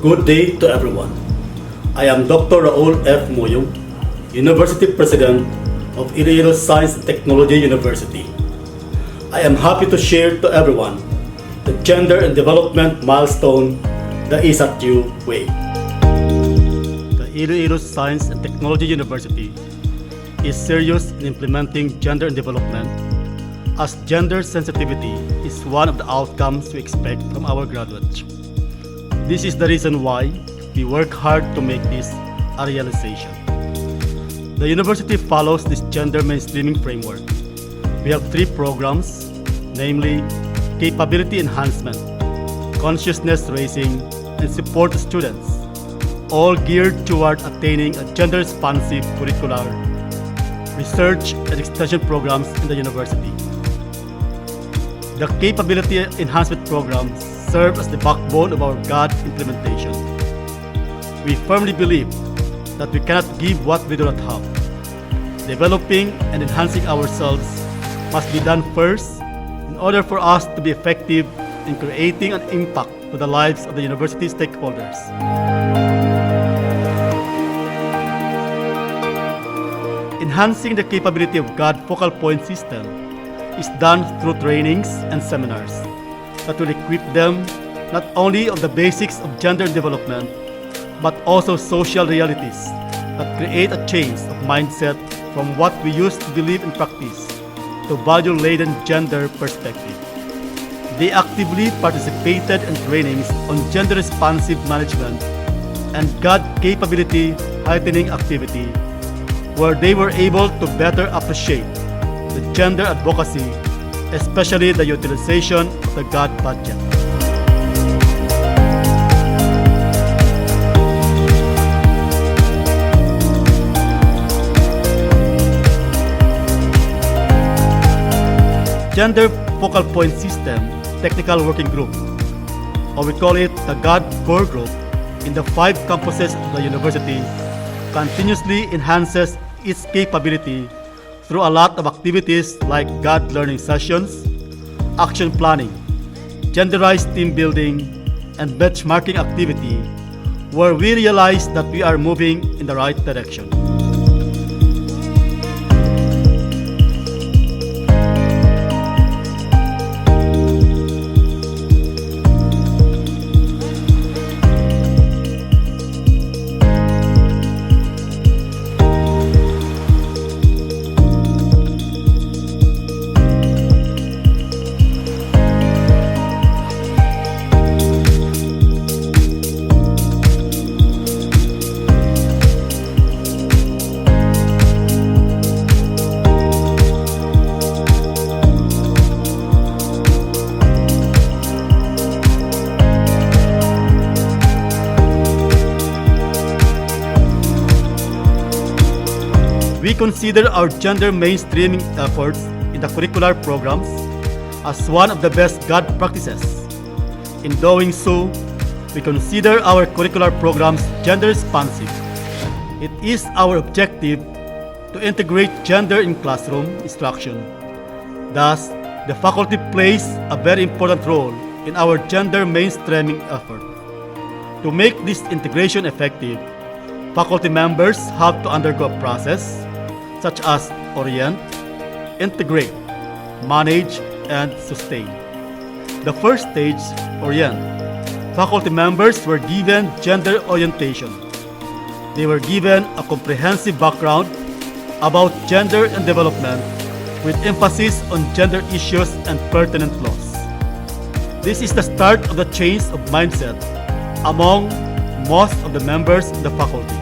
Good day to everyone. I am Dr. Raul F. Moyong, University President of Iloilo Science and Technology University. I am happy to share to everyone the gender and development milestone that is at your way. The Iloilo Science and Technology University is serious in implementing gender and development, as gender sensitivity is one of the outcomes we expect from our graduates. This is the reason why we work hard to make this a realization. The university follows this gender mainstreaming framework. We have 3 programs, namely Capability Enhancement, Consciousness Raising, and Support to Students, all geared toward attaining a gender-responsive curricular, research, and extension programs in the university. The Capability Enhancement programs serve as the backbone of our GOD implementation. We firmly believe that we cannot give what we do not have. Developing and enhancing ourselves must be done first in order for us to be effective in creating an impact to the lives of the university stakeholders. Enhancing the capability of GOD focal point system is done through trainings and seminars that will equip them not only on the basics of gender development, but also social realities that create a change of mindset from what we used to believe in practice to value-laden gender perspective. They actively participated in trainings on gender-responsive management and GOD capability heightening activity, where they were able to better appreciate the gender advocacy, especially the utilization of the GOD budget. Gender Focal Point System Technical Working Group, or we call it the GOD Core Group, in the 5 campuses of the university, continuously enhances its capability through a lot of activities like GOD learning sessions, action planning, genderized team building, and benchmarking activity, where we realize that we are moving in the right direction. We consider our gender mainstreaming efforts in the curricular programs as one of the best GOD practices. In doing so, we consider our curricular programs gender responsive. It is our objective to integrate gender in classroom instruction. Thus, the faculty plays a very important role in our gender mainstreaming effort. To make this integration effective, faculty members have to undergo a process such as orient, integrate, manage, and sustain. The first stage, orient. Faculty members were given gender orientation. They were given a comprehensive background about gender and development with emphasis on gender issues and pertinent laws. This is the start of the change of mindset among most of the members of the faculty.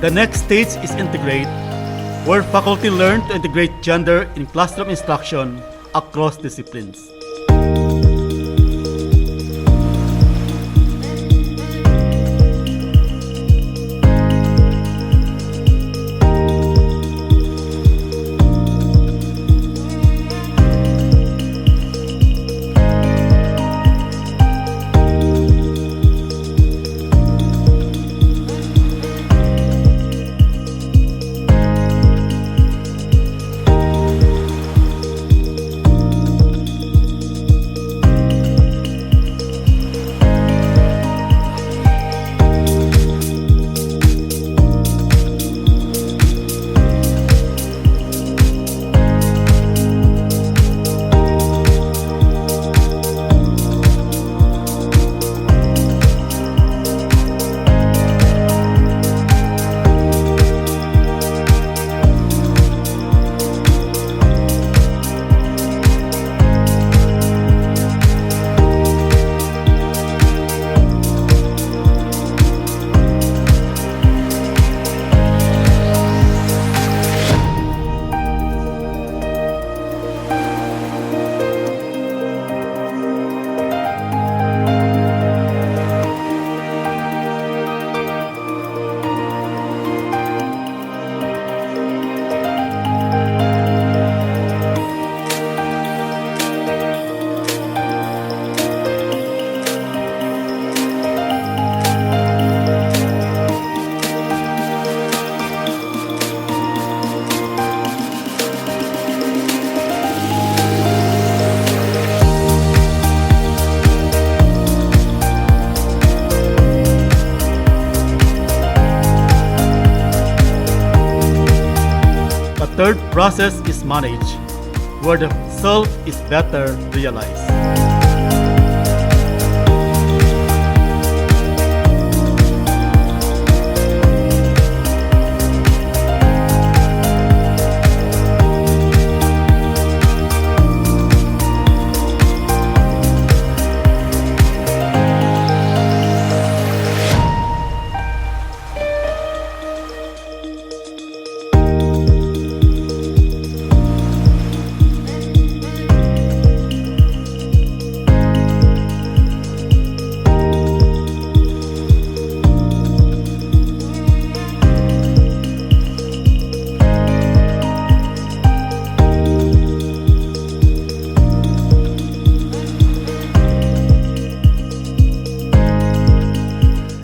The next stage is integrate, where faculty learn to integrate gender in classroom instruction across disciplines. third process is managed, where the self is better realized.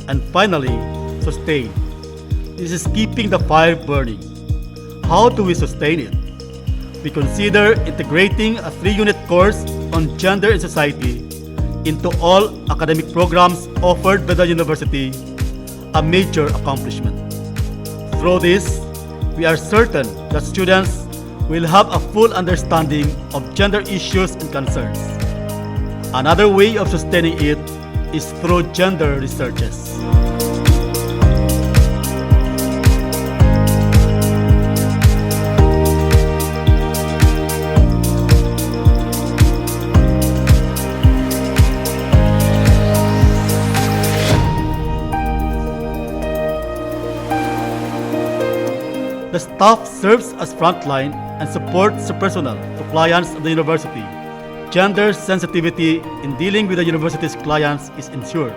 And finally, sustain. This is keeping the fire burning. How do we sustain it? We consider integrating a 3-unit course on gender and society into all academic programs offered by the university, a major accomplishment. Through this, we are certain that students will have a full understanding of gender issues and concerns. Another way of sustaining it is through gender researches. The staff serves as frontline and supports the personnel to clients of the university. Gender sensitivity in dealing with the university's clients is ensured.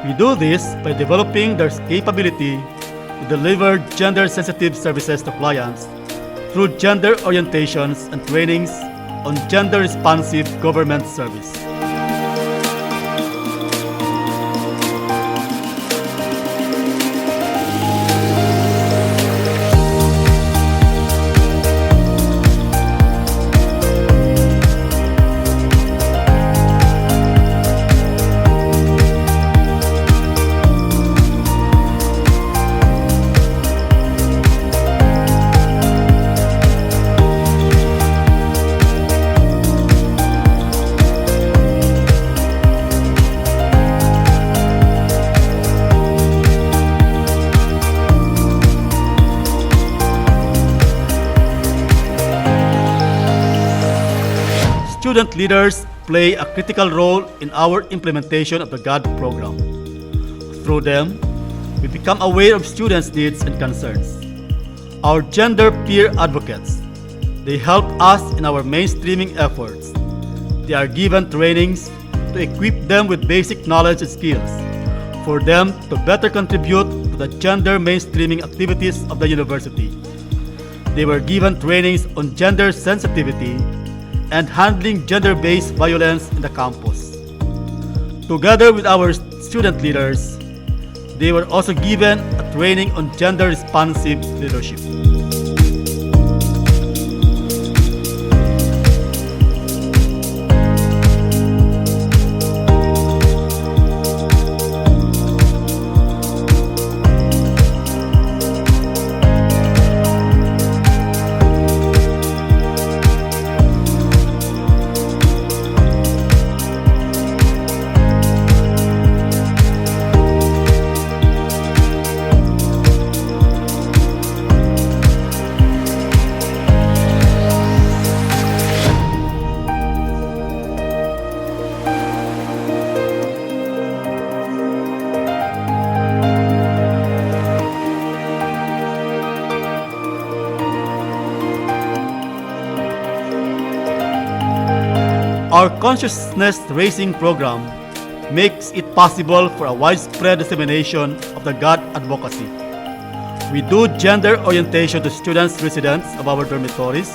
We do this by developing their capability to deliver gender-sensitive services to clients through gender orientations and trainings on gender-responsive government service. Student leaders play a critical role in our implementation of the GOD program. Through them, we become aware of students' needs and concerns. Our gender peer advocates, they help us in our mainstreaming efforts. They are given trainings to equip them with basic knowledge and skills for them to better contribute to the gender mainstreaming activities of the university. They were given trainings on gender sensitivity and handling gender-based violence in the campus. Together with our student leaders, they were also given a training on gender-responsive leadership. Our consciousness-raising program makes it possible for a widespread dissemination of the GOD advocacy. We do gender orientation to students residents of our dormitories,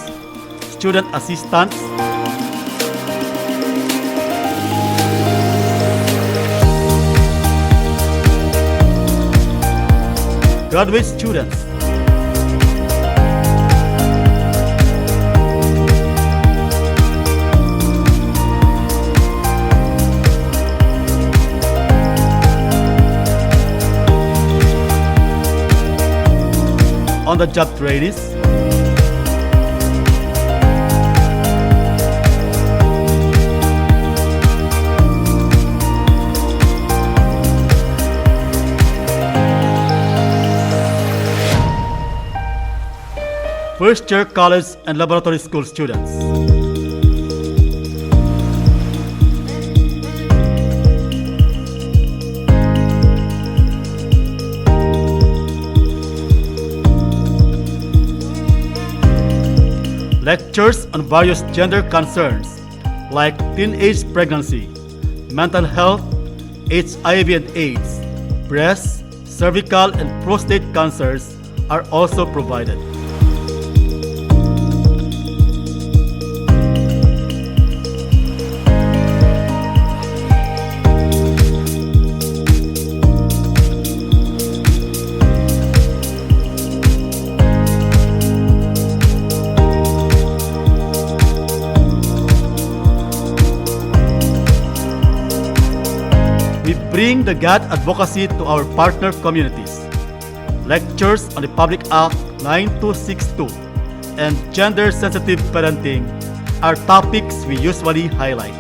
student assistants, graduate students, on-the-job trainees, first-year college and laboratory school students. Lectures on various gender concerns like teenage pregnancy, mental health, HIV and AIDS, breast, cervical and prostate cancers are also provided. We bring the God advocacy to our partner communities. Lectures on the Public Act 9262 and gender-sensitive parenting are topics we usually highlight.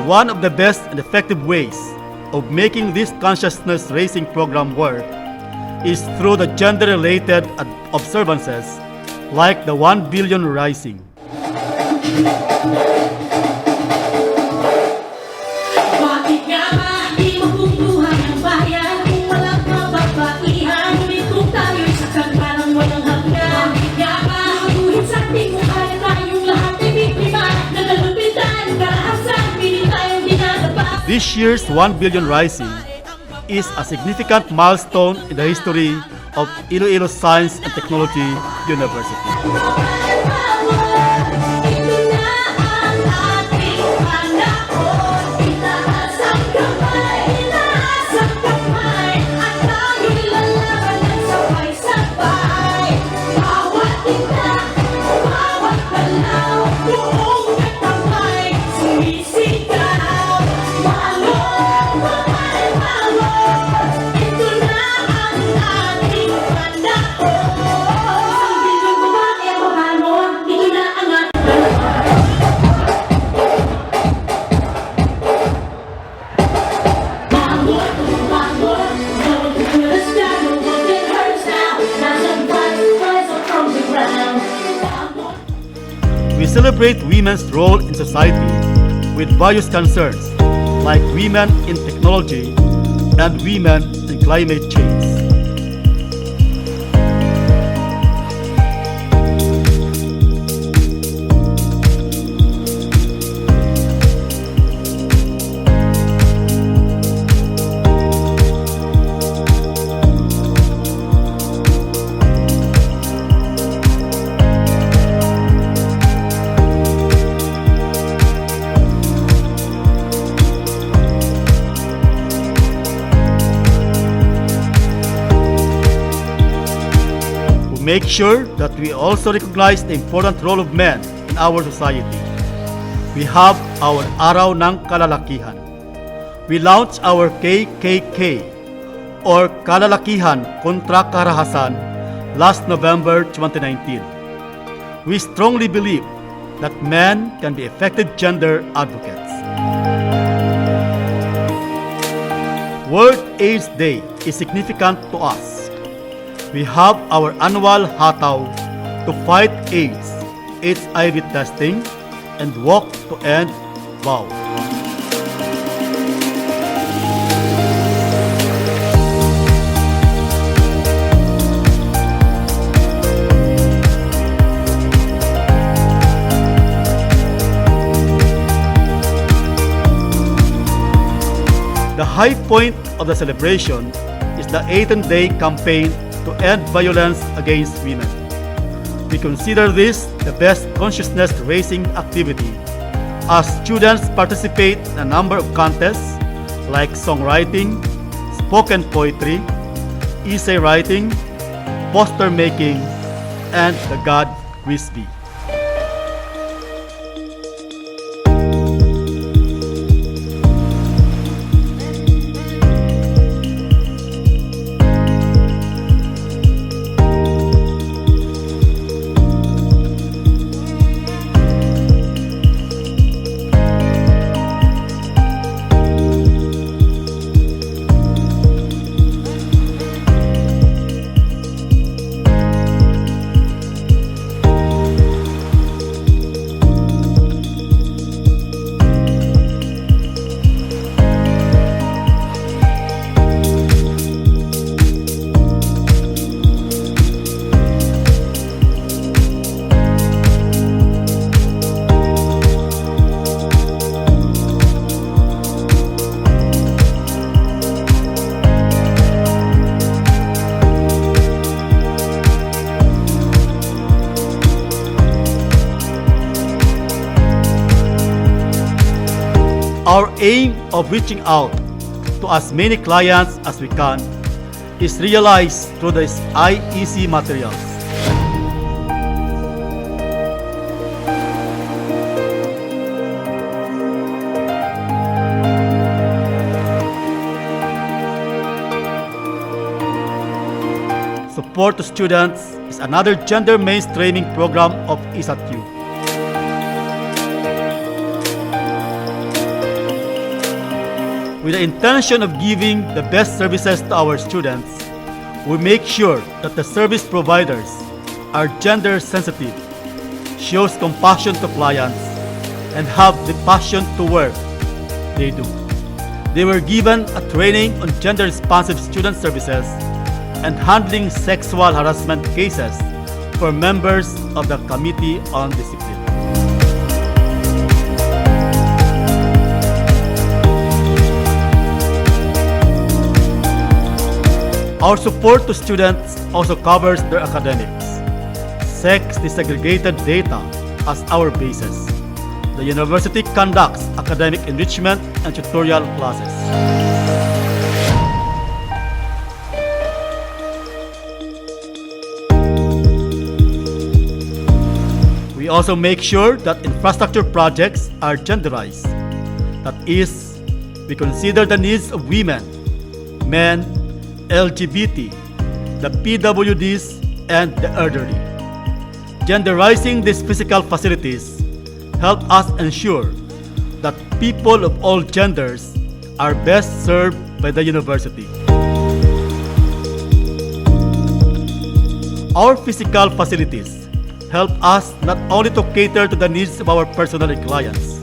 One of the best and effective ways of making this consciousness-raising program work is through the gender-related observances like the 1 billion rising. Bakit nga ba di mabubuhay ang bayan kung walang kababaihan? Ngunit kung tayo'y sakal parang walang hanggan. Bakit nga ba mabuhin sa ating mukha na tayong lahat ay biktima? Nagalupitan, karahasan, pilit tayong dinadapa. This year's 1 billion rising is a significant milestone in the history of Iloilo Science and Technology University. Ito na ang ating panahon. Itaas ang kamay, at tayo'y lalaban ng sabay-sabay. Bawat itak, bawat galaw, buong katamay, sumisigaw. Balon, balon, ito na ang ating panahon. Isang bilyong babae ang mabangon, ito na ang ating bangon, bangon. No one can put us down, no one can hurt us now. Rise up, rise up from the ground. Bangon. We celebrate women's role in society with various concerns like women in technology and women in climate change. Make sure that we also recognize the important role of men in our society. We have our Araw ng Kalalakihan. We launched our KKK or Kalalakihan Kontra Karahasan last November 2019. We strongly believe that men can be effective gender advocates. World AIDS Day is significant to us. We have our annual hataw to fight AIDS, HIV testing, and walk to end vow. The high point of the celebration is the 18-day campaign to end violence against women. We consider this the best consciousness-raising activity as students participate in a number of contests like songwriting, spoken poetry, essay writing, poster making, and the God Quiz Bee. aim of reaching out to as many clients as we can is realized through the IEC materials. Support to Students is another gender mainstreaming program of ISATU. With the intention of giving the best services to our students, we make sure that the service providers are gender sensitive, shows compassion to clients, and have the passion to work they do. They were given a training on gender responsive student services and handling sexual harassment cases for members of the Committee on Discipline. Our support to students also covers their academics. Sex desegregated data as our basis. The university conducts academic enrichment and tutorial classes. We also make sure that infrastructure projects are genderized. That is, we consider the needs of women, men, LGBT, the PWDs, and the elderly. Genderizing these physical facilities help us ensure that people of all genders are best served by the university. Our physical facilities help us not only to cater to the needs of our personnel and clients,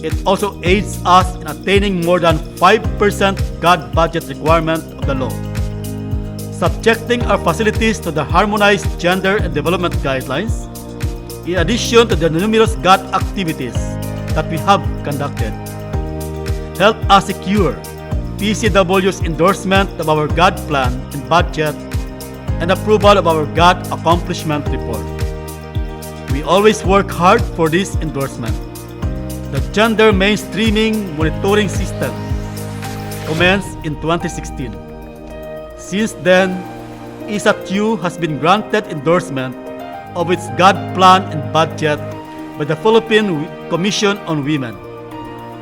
it also aids us in attaining more than 5% GAD budget requirement of the law. Subjecting our facilities to the harmonized gender and development guidelines, in addition to the numerous GAD activities that we have conducted, help us secure PCW's endorsement of our GAD plan and budget and approval of our GAD accomplishment report. We always work hard for this endorsement. The Gender Mainstreaming Monitoring System commenced in 2016. Since then, ISATU has been granted endorsement of its GAD plan and budget by the Philippine Commission on Women.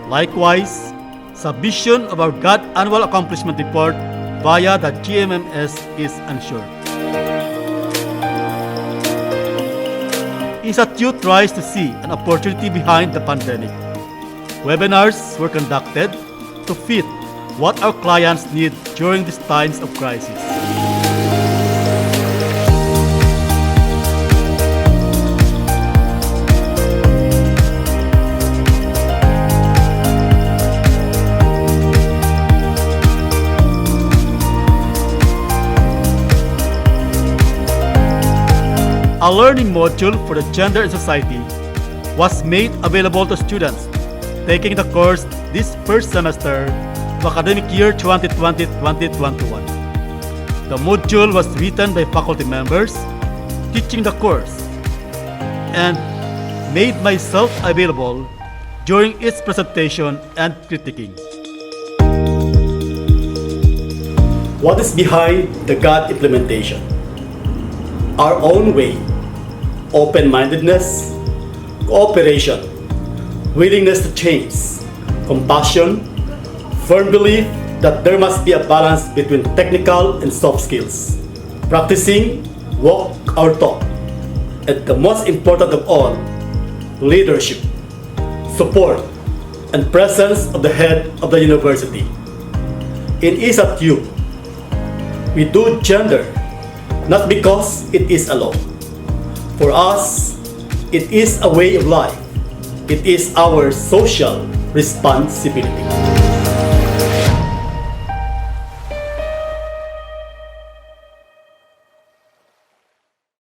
Likewise, submission of our GAD Annual Accomplishment Report via the GMMS is ensured. ISATU tries to see an opportunity behind the pandemic. Webinars were conducted to fit what our clients need during these times of crisis. A learning module for the Gender and Society was made available to students taking the course this first semester of academic year 2020-2021. The module was written by faculty members teaching the course and made myself available during its presentation and critiquing. What is behind the GAD implementation? Our own way, open-mindedness, cooperation, willingness to change, compassion, firm belief that there must be a balance between technical and soft skills, practicing, walk our talk, and the most important of all, leadership, support, and presence of the head of the university. In ISATU, we do gender not because it is a law. For us, it is a way of life. It is our social responsibility.